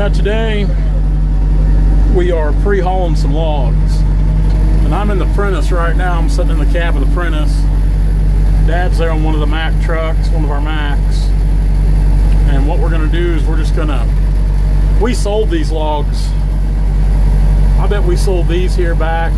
Now today we are pre-hauling some logs, and I'm in the Prentice right now. I'm sitting in the cab of the Prentice. Dad's there on one of the Mack trucks, one of our Macks, and what we're going to do is we sold these logs. I bet we sold these here back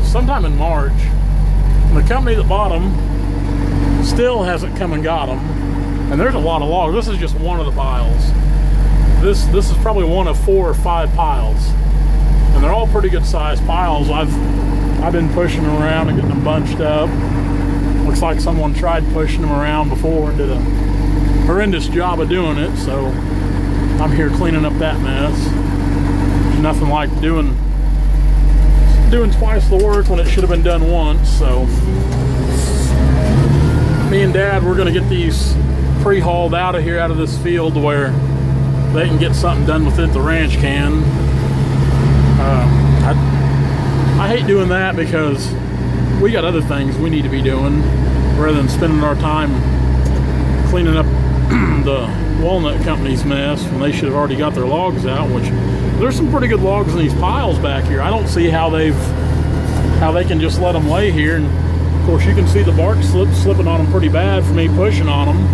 sometime in March, and the company that bought them still hasn't come and got them. And there's a lot of logs. This is just one of the piles. This is probably one of 4 or 5 piles, and they're all pretty good sized piles. I've been pushing them around and getting them bunched up. Looks like someone tried pushing them around before and did a horrendous job of doing it, so I'm here cleaning up that mess. There's nothing like doing twice the work when it should have been done once. So me and Dad, we're going to get these pre-hauled out of here, out of this field, to where they can get something done with it the ranch can. I hate doing that because we got other things we need to be doing rather than spending our time cleaning up the walnut company's mess when they should have already got their logs out, which there's some pretty good logs in these piles back here. I don't see how they can just let them lay here. And of course you can see the bark slipping on them pretty bad for me pushing on them.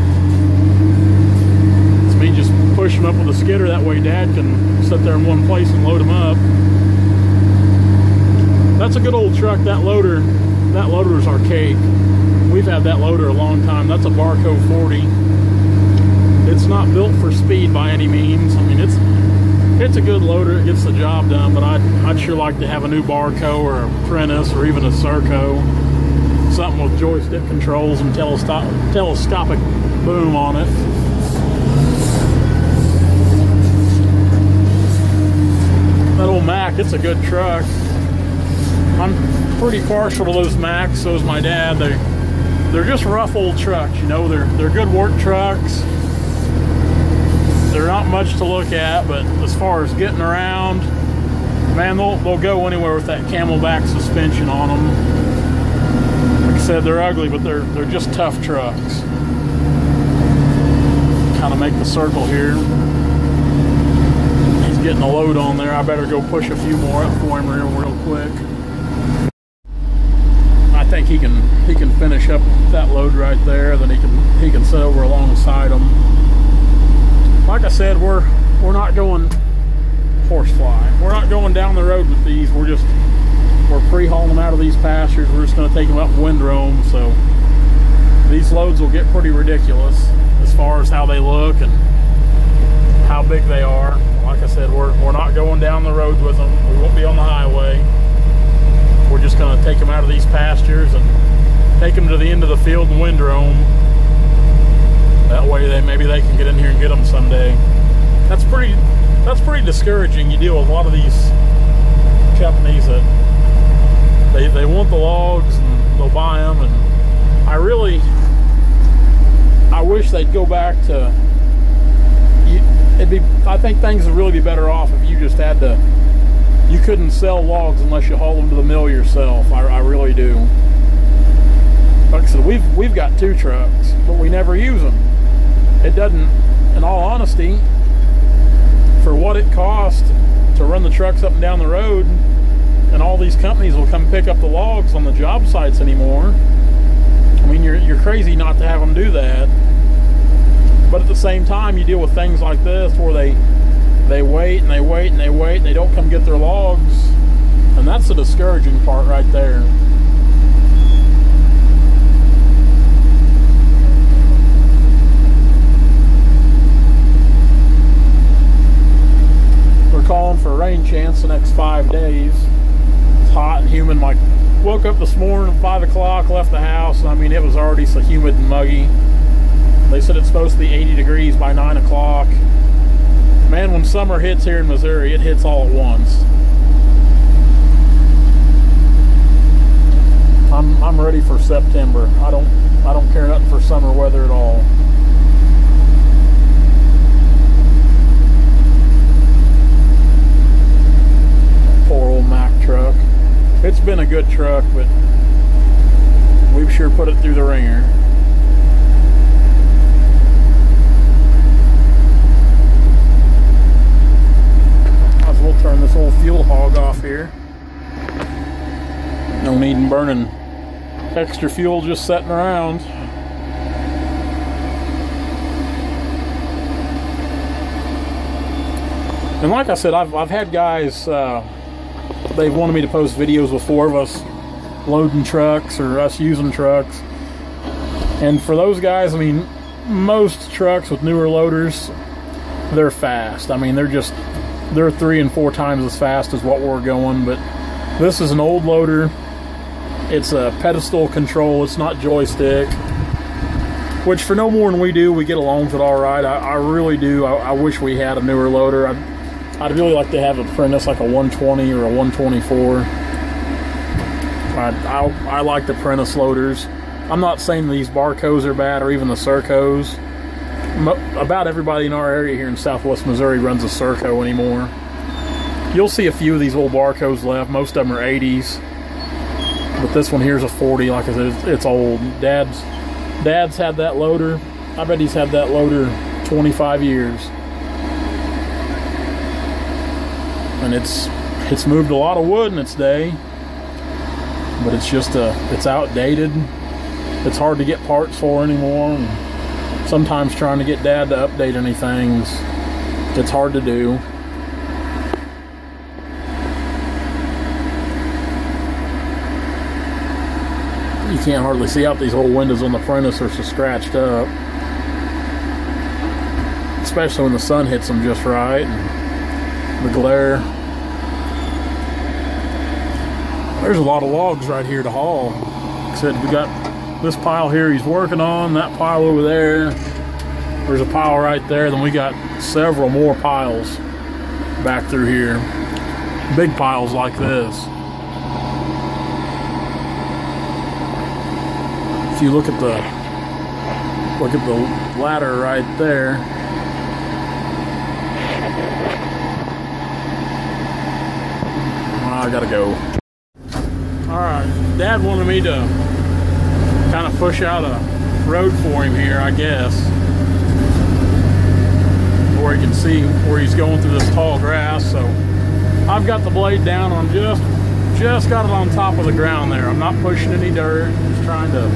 It's me just push them up with a skidder, that way Dad can sit there in one place and load them up. That's a good old truck. That loader is archaic. We've had that loader a long time. That's a Barco 40. It's not built for speed by any means. I mean, it's a good loader. It gets the job done, but I'd sure like to have a new Barco or a Prentice or even a Serco. Something with joystick controls and telescopic boom on it. That old Mack, it's a good truck. I'm pretty partial to those Macks, so is my dad. They're just rough old trucks, you know. They're good work trucks. They're not much to look at, but as far as getting around, man, they'll go anywhere with that Camelback suspension on them. Like I said, they're ugly, but they're just tough trucks. Kind of make the circle here. He's getting a load on there. I better go push a few more up for him real quick. I think he can finish up that load right there. Then he can sit over alongside him. Like I said, we're not going horsefly. We're not going down the road with these. We're pre-hauling them out of these pastures. We're just going to take them up windrow. So these loads will get pretty ridiculous as far as how they look and how big they are. Like I said, we're not going down the road with them. We won't be on the highway. We're just going to take them out of these pastures and take them to the end of the field and windrow. That way maybe they can get in here and get them someday. That's pretty discouraging. You deal with a lot of these companies that they want the logs and they'll buy them, and I wish they'd go back to, I think things would really be better off if you just you couldn't sell logs unless you haul them to the mill yourself. I really do. Like I said, we've got 2 trucks, but we never use them. It doesn't, in all honesty, for what it costs to run the trucks up and down the road, and all these companies will come pick up the logs on the job sites anymore. I mean, you're crazy not to have them do that. But at the same time, you deal with things like this where they wait and they wait and they wait and they don't come get their logs, and that's the discouraging part right there. We're calling for a rain chance the next 5 days. It's hot and humid. Woke up this morning at 5 o'clock, left the house, and I mean, it was already so humid and muggy. They said it's supposed to be 80 degrees by 9 o'clock. Man, when summer hits here in Missouri, it hits all at once. I'm ready for September. I don't care nothing for summer weather at all. Poor old Mack truck. It's been a good truck, but we've sure put it through the ringer. hog off here. No need in burning extra fuel just sitting around. And like I said, I've had guys, they've wanted me to post videos before of us loading trucks or us using trucks. And for those guys, I mean, most trucks with newer loaders, they're fast. I mean, they're 3 and 4 times as fast as what we're going. But this is an old loader. It's a pedestal control. It's not joystick. Which for no more than we do, we get along with it all right. I really do. I wish we had a newer loader. I'd really like to have a Prentice, like a 120 or a 124. I like the Prentice loaders. I'm not saying these Barcos are bad or even the Sercos. About everybody in our area here in Southwest Missouri runs a Serco anymore. You'll see a few of these old Barcos left. Most of them are 80s. But this one here's a 40. Like I said, it's old. Dad's had that loader. I bet he's had that loader 25 years. And it's moved a lot of wood in its day. But it's just it's outdated. It's hard to get parts for anymore. And sometimes trying to get Dad to update anything, it's hard to do. You can't hardly see out these old windows on the Prentice are so scratched up. Especially when the sun hits them just right. And the glare. There's a lot of logs right here to haul. Like I said, we got this pile here he's working on, that pile over there. There's a pile right there. Then we got several more piles back through here. Big piles like this. If you look at the ladder right there. I gotta go. Alright, Dad wanted me to kind of push out a road for him here, I guess, where he can see where he's going through this tall grass. So I've got the blade down. I'm just got it on top of the ground there. I'm not pushing any dirt, just trying to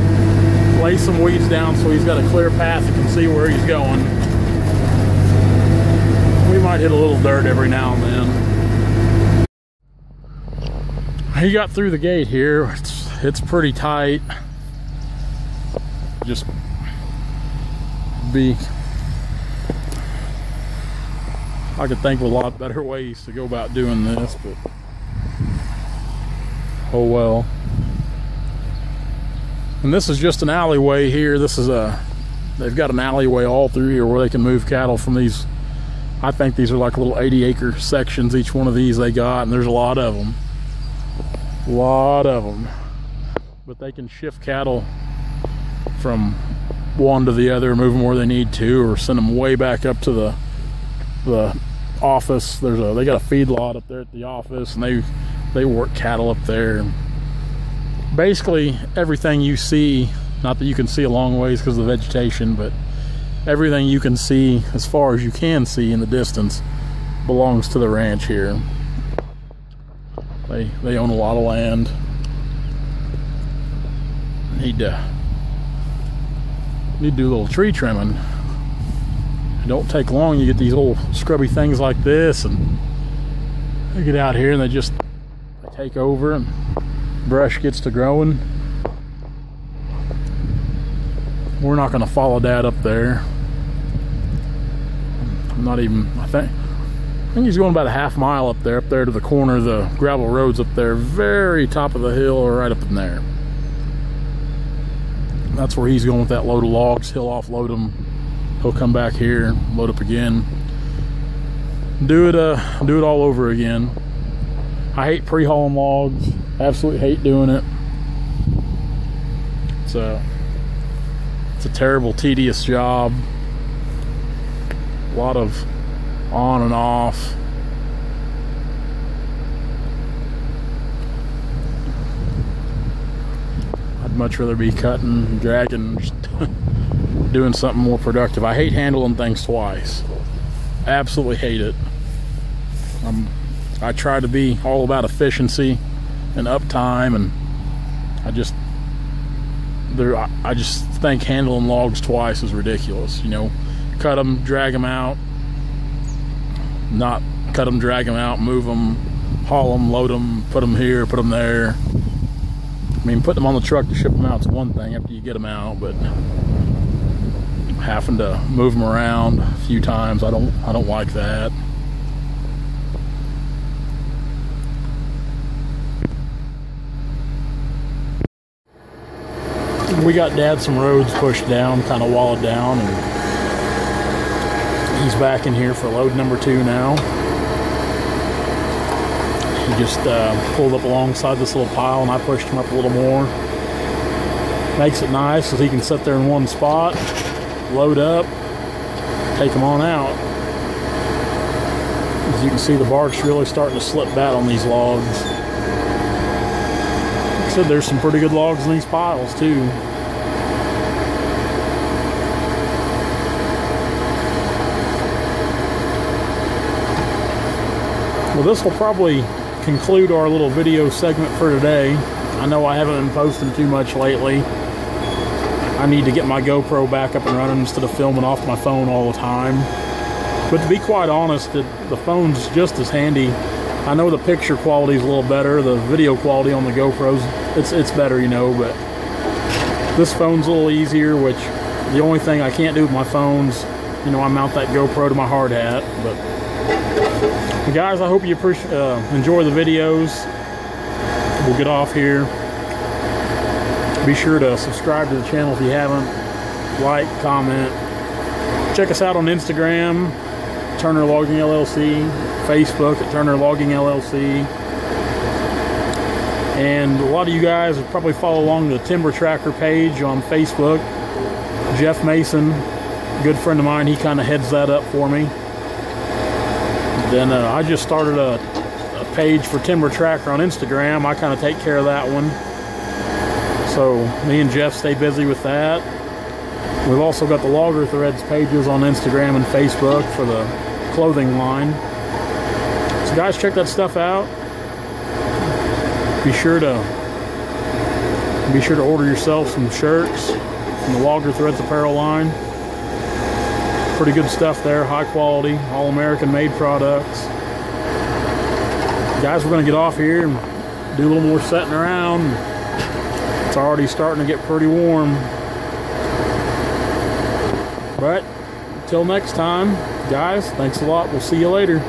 lay some weeds down so he's got a clear path. He can see where he's going. We might hit a little dirt every now and then. He got through the gate here. It's pretty tight. I could think of a lot better ways to go about doing this, but oh well. And this is just an alleyway here. They've got an alleyway all through here where they can move cattle from these. I think these are like little 80-acre sections, each one of these they got, and there's a lot of them. But they can shift cattle from one to the other, move them where they need to, or send them way back up to the office. They got a feedlot up there at the office, and they work cattle up there. Basically everything you see, not that you can see a long ways because of the vegetation, but everything you can see as far as you can see in the distance belongs to the ranch here. They own a lot of land. Need to do a little tree trimming. It don't take long. You get these old scrubby things like this, and they get out here and they take over, and brush gets to growing. We're not going to follow Dad up there. I'm not even. I think he's going about a half mile up there to the corner of the gravel roads up there, very top of the hill, or right up in there. That's where he's going with that load of logs. He'll offload them. He'll come back here, load up again, do it all over again. I hate pre-hauling logs. Absolutely hate doing it. It's a terrible, tedious job. A lot of on and off. I'd much rather be cutting, dragging, just doing something more productive. I hate handling things twice. Absolutely hate it. I try to be all about efficiency and uptime, and I just think handling logs twice is ridiculous. You know, cut them, drag them out, not cut them, drag them out, move them, haul them, load them, put them here, put them there. I mean, putting them on the truck to ship them out is one thing after you get them out, but having to move them around a few times, I don't like that. We got Dad some roads pushed down, kind of walled down, and he's back in here for load number 2 now. He just pulled up alongside this little pile, and I pushed him up a little more. Makes it nice because he can sit there in one spot, load up, take them on out. As you can see, the bark's really starting to slip back on these logs. Like I said, there's some pretty good logs in these piles too. Well, this will probably conclude our little video segment for today. I know I haven't been posting too much lately. I need to get my GoPro back up and running instead of filming off my phone all the time. But to be quite honest, the phone's just as handy. I know the picture quality is a little better. The video quality on the GoPros, it's better, you know, but this phone's a little easier, which the only thing I can't do with my phone's, you know, I mount that GoPro to my hard hat. But guys, I hope you enjoy the videos. We'll get off here. Be sure to subscribe to the channel if you haven't. Like, comment. Check us out on Instagram, Turner Logging LLC. Facebook at Turner Logging LLC. And a lot of you guys would probably follow along the Timber Tracker page on Facebook. Jeff Mason, a good friend of mine, he kind of heads that up for me. Then I just started a page for Timber Tracker on Instagram. I kind of take care of that one. So me and Jeff stay busy with that. We've also got the Logger Threads pages on Instagram and Facebook for the clothing line. So guys, check that stuff out. Be sure to order yourself some shirts from the Logger Threads apparel line. Pretty good stuff there, high quality, all American made products. Guys, we're gonna get off here and do a little more setting around. It's already starting to get pretty warm. But until next time, guys, thanks a lot. We'll see you later.